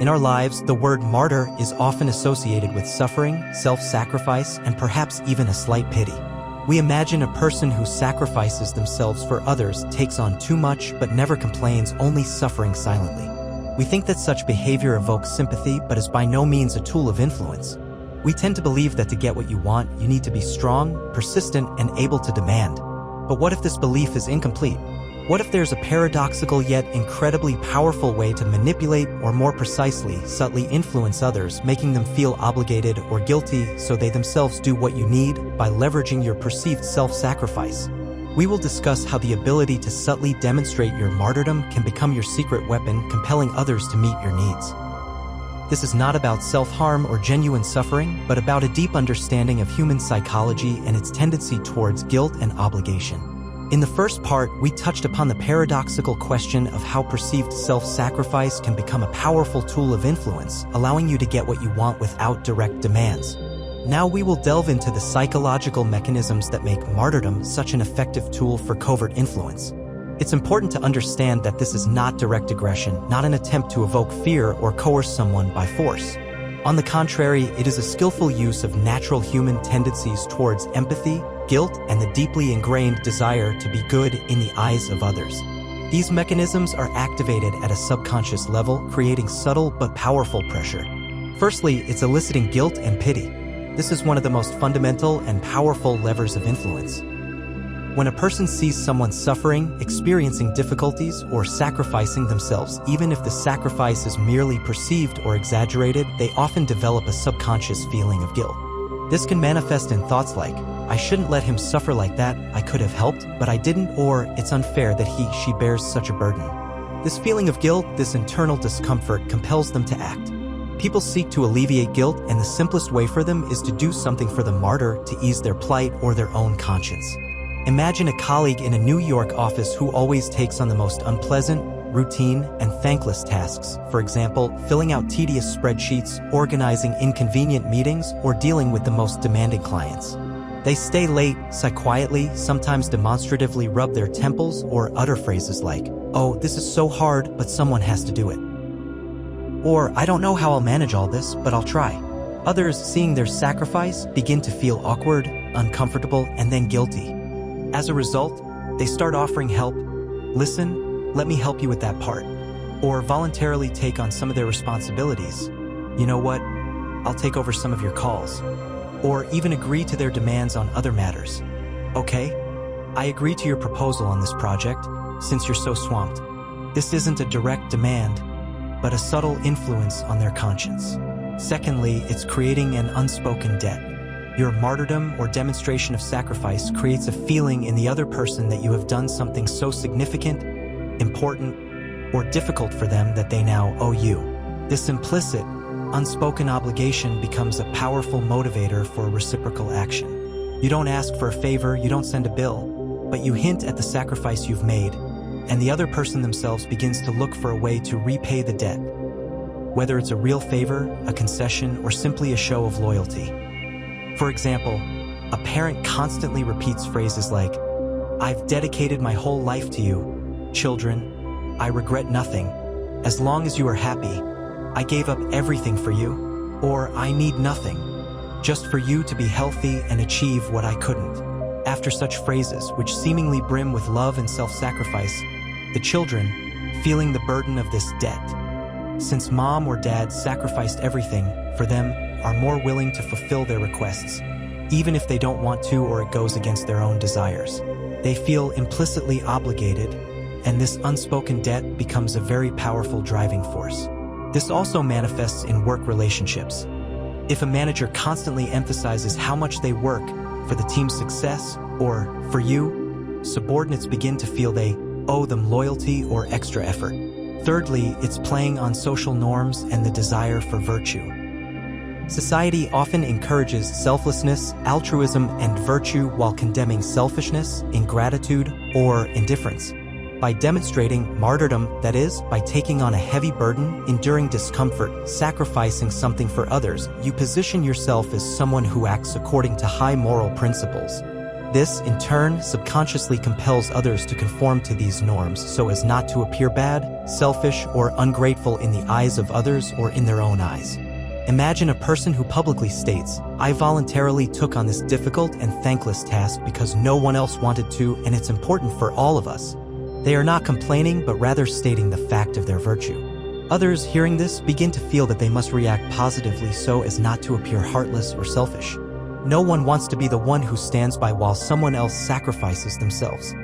In our lives, the word martyr is often associated with suffering, self-sacrifice, and perhaps even a slight pity. We imagine a person who sacrifices themselves for others, takes on too much, but never complains, only suffering silently. We think that such behavior evokes sympathy, but is by no means a tool of influence. We tend to believe that to get what you want, you need to be strong, persistent, and able to demand. But what if this belief is incomplete? What if there's a paradoxical yet incredibly powerful way to manipulate, or more precisely, subtly influence others, making them feel obligated or guilty so they themselves do what you need by leveraging your perceived self-sacrifice? We will discuss how the ability to subtly demonstrate your martyrdom can become your secret weapon, compelling others to meet your needs. This is not about self-harm or genuine suffering, but about a deep understanding of human psychology and its tendency towards guilt and obligation. In the first part, we touched upon the paradoxical question of how perceived self-sacrifice can become a powerful tool of influence, allowing you to get what you want without direct demands. Now we will delve into the psychological mechanisms that make martyrdom such an effective tool for covert influence. It's important to understand that this is not direct aggression, not an attempt to evoke fear or coerce someone by force. On the contrary, it is a skillful use of natural human tendencies towards empathy, guilt, and the deeply ingrained desire to be good in the eyes of others. These mechanisms are activated at a subconscious level, creating subtle but powerful pressure. Firstly, it's eliciting guilt and pity. This is one of the most fundamental and powerful levers of influence. When a person sees someone suffering, experiencing difficulties, or sacrificing themselves, even if the sacrifice is merely perceived or exaggerated, they often develop a subconscious feeling of guilt. This can manifest in thoughts like, "I shouldn't let him suffer like that, I could have helped, but I didn't," or "It's unfair that she bears such a burden." This feeling of guilt, this internal discomfort, compels them to act. People seek to alleviate guilt, and the simplest way for them is to do something for the martyr to ease their plight or their own conscience. Imagine a colleague in a New York office who always takes on the most unpleasant, routine, and thankless tasks. For example, filling out tedious spreadsheets, organizing inconvenient meetings, or dealing with the most demanding clients. They stay late, sigh quietly, sometimes demonstratively rub their temples, or utter phrases like, "Oh, this is so hard, but someone has to do it." Or, "I don't know how I'll manage all this, but I'll try." Others, seeing their sacrifice, begin to feel awkward, uncomfortable, and then guilty. As a result, they start offering help. "Listen, let me help you with that part." Or voluntarily take on some of their responsibilities. "You know what? I'll take over some of your calls." Or even agree to their demands on other matters. "Okay, I agree to your proposal on this project, since you're so swamped." This isn't a direct demand, but a subtle influence on their conscience. Secondly, it's creating an unspoken debt. Your martyrdom or demonstration of sacrifice creates a feeling in the other person that you have done something so significant, important, or difficult for them that they now owe you. This implicit, unspoken obligation becomes a powerful motivator for reciprocal action. You don't ask for a favor, you don't send a bill, but you hint at the sacrifice you've made, and the other person themselves begins to look for a way to repay the debt, whether it's a real favor, a concession, or simply a show of loyalty. For example, a parent constantly repeats phrases like, "I've dedicated my whole life to you. Children, I regret nothing. As long as you are happy, I gave up everything for you." Or, "I need nothing, just for you to be healthy and achieve what I couldn't." After such phrases, which seemingly brim with love and self-sacrifice, the children, feeling the burden of this debt, since mom or dad sacrificed everything for them, are more willing to fulfill their requests, even if they don't want to or it goes against their own desires. They feel implicitly obligated, and this unspoken debt becomes a very powerful driving force. This also manifests in work relationships. If a manager constantly emphasizes how much they work for the team's success or for you, subordinates begin to feel they owe them loyalty or extra effort. Thirdly, it's playing on social norms and the desire for virtue. Society often encourages selflessness, altruism, and virtue while condemning selfishness, ingratitude, or indifference. By demonstrating martyrdom, that is, by taking on a heavy burden, enduring discomfort, sacrificing something for others, you position yourself as someone who acts according to high moral principles. This, in turn, subconsciously compels others to conform to these norms so as not to appear bad, selfish, or ungrateful in the eyes of others or in their own eyes. Imagine a person who publicly states, "I voluntarily took on this difficult and thankless task because no one else wanted to, and it's important for all of us." They are not complaining, but rather stating the fact of their virtue. Others, hearing this, begin to feel that they must react positively so as not to appear heartless or selfish. No one wants to be the one who stands by while someone else sacrifices themselves.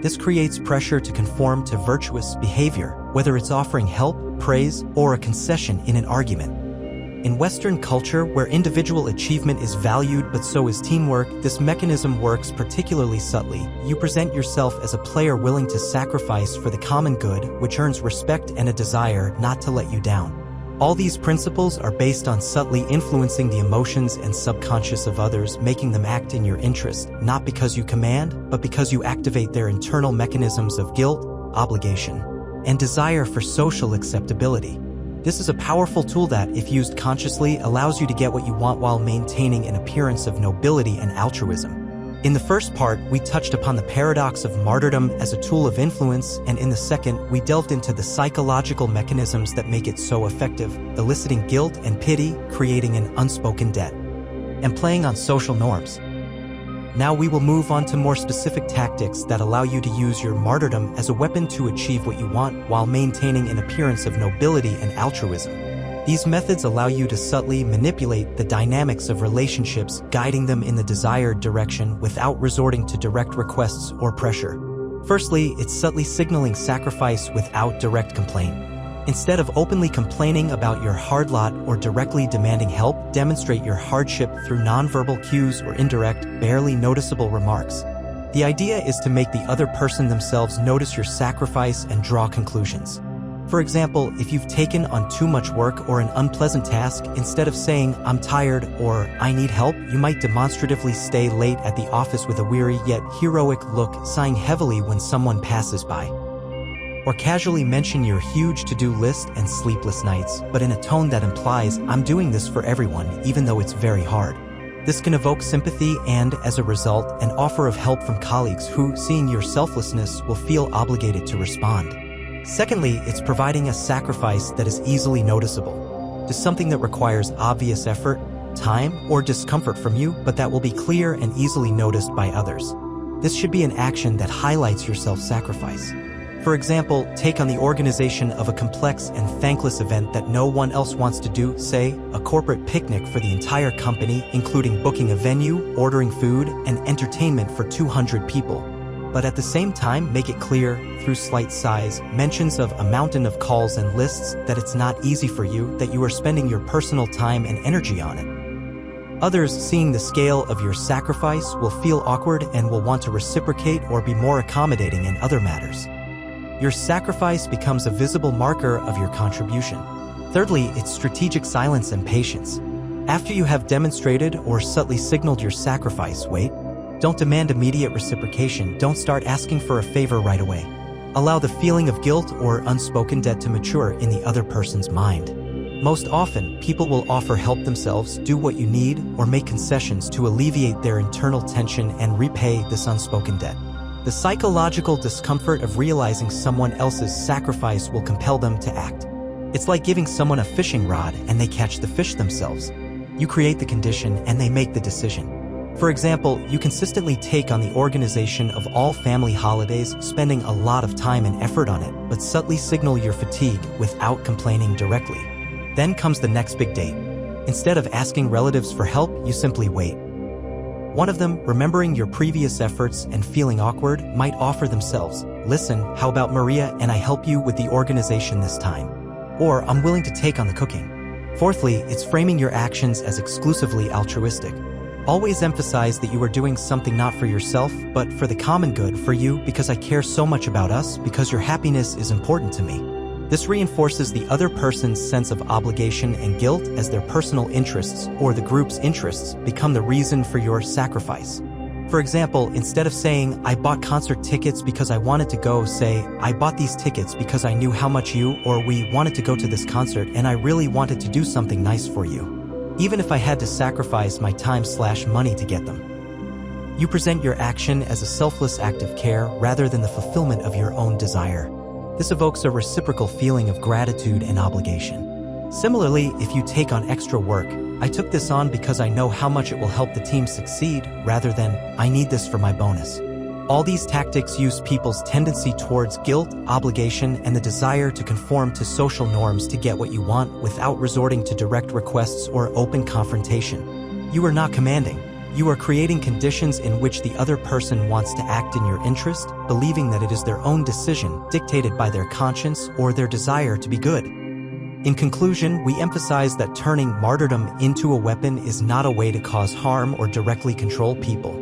This creates pressure to conform to virtuous behavior, whether it's offering help, praise, or a concession in an argument. In Western culture, where individual achievement is valued but so is teamwork, this mechanism works particularly subtly. You present yourself as a player willing to sacrifice for the common good, which earns respect and a desire not to let you down. All these principles are based on subtly influencing the emotions and subconscious of others, making them act in your interest, not because you command, but because you activate their internal mechanisms of guilt, obligation, and desire for social acceptability. This is a powerful tool that, if used consciously, allows you to get what you want while maintaining an appearance of nobility and altruism. In the first part, we touched upon the paradox of martyrdom as a tool of influence, and in the second, we delved into the psychological mechanisms that make it so effective, eliciting guilt and pity, creating an unspoken debt, and playing on social norms. Now we will move on to more specific tactics that allow you to use your martyrdom as a weapon to achieve what you want while maintaining an appearance of nobility and altruism. These methods allow you to subtly manipulate the dynamics of relationships, guiding them in the desired direction without resorting to direct requests or pressure. Firstly, it's subtly signaling sacrifice without direct complaint. Instead of openly complaining about your hard lot or directly demanding help, demonstrate your hardship through nonverbal cues or indirect, barely noticeable remarks. The idea is to make the other person themselves notice your sacrifice and draw conclusions. For example, if you've taken on too much work or an unpleasant task, instead of saying, "I'm tired" or "I need help," you might demonstratively stay late at the office with a weary yet heroic look, sighing heavily when someone passes by. Or casually mention your huge to-do list and sleepless nights, but in a tone that implies, "I'm doing this for everyone, even though it's very hard." This can evoke sympathy and, as a result, an offer of help from colleagues who, seeing your selflessness, will feel obligated to respond. Secondly, it's providing a sacrifice that is easily noticeable. Just something that requires obvious effort, time, or discomfort from you, but that will be clear and easily noticed by others. This should be an action that highlights your self-sacrifice. For example, take on the organization of a complex and thankless event that no one else wants to do, say, a corporate picnic for the entire company, including booking a venue, ordering food, and entertainment for 200 people. But at the same time, make it clear, through slight sighs, mentions of a mountain of calls and lists, that it's not easy for you, that you are spending your personal time and energy on it. Others, seeing the scale of your sacrifice, will feel awkward and will want to reciprocate or be more accommodating in other matters. Your sacrifice becomes a visible marker of your contribution. Thirdly, it's strategic silence and patience. After you have demonstrated or subtly signaled your sacrifice, wait. Don't demand immediate reciprocation. Don't start asking for a favor right away. Allow the feeling of guilt or unspoken debt to mature in the other person's mind. Most often, people will offer help themselves, do what you need, or make concessions to alleviate their internal tension and repay this unspoken debt. The psychological discomfort of realizing someone else's sacrifice will compel them to act. It's like giving someone a fishing rod and they catch the fish themselves. You create the condition and they make the decision. For example, you consistently take on the organization of all family holidays, spending a lot of time and effort on it, but subtly signal your fatigue without complaining directly. Then comes the next big date. Instead of asking relatives for help, you simply wait. One of them, remembering your previous efforts and feeling awkward, might offer themselves, "Listen, how about Maria and I help you with the organization this time?" Or, "I'm willing to take on the cooking." Fourthly, it's framing your actions as exclusively altruistic. Always emphasize that you are doing something not for yourself, but for the common good, for you, because I care so much about us, because your happiness is important to me. This reinforces the other person's sense of obligation and guilt as their personal interests or the group's interests become the reason for your sacrifice. For example, instead of saying, "I bought concert tickets because I wanted to go," say, "I bought these tickets because I knew how much you or we wanted to go to this concert and I really wanted to do something nice for you, even if I had to sacrifice my time/money to get them." You present your action as a selfless act of care rather than the fulfillment of your own desire. This evokes a reciprocal feeling of gratitude and obligation. Similarly, if you take on extra work, I took this on because I know how much it will help the team succeed, rather than, I need this for my bonus. All these tactics use people's tendency towards guilt, obligation, and the desire to conform to social norms to get what you want without resorting to direct requests or open confrontation. You are not commanding. You are creating conditions in which the other person wants to act in your interest, believing that it is their own decision, dictated by their conscience or their desire to be good. In conclusion, we emphasize that turning martyrdom into a weapon is not a way to cause harm or directly control people.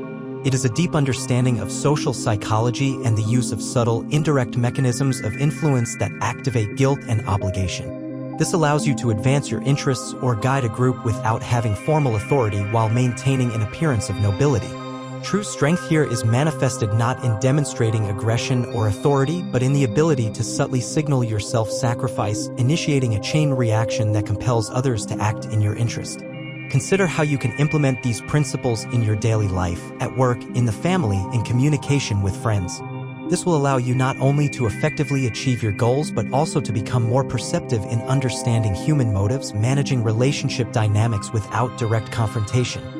It is a deep understanding of social psychology and the use of subtle, indirect mechanisms of influence that activate guilt and obligation. This allows you to advance your interests or guide a group without having formal authority while maintaining an appearance of nobility. True strength here is manifested not in demonstrating aggression or authority, but in the ability to subtly signal your self-sacrifice, initiating a chain reaction that compels others to act in your interest. Consider how you can implement these principles in your daily life, at work, in the family, in communication with friends. This will allow you not only to effectively achieve your goals, but also to become more perceptive in understanding human motives, managing relationship dynamics without direct confrontation.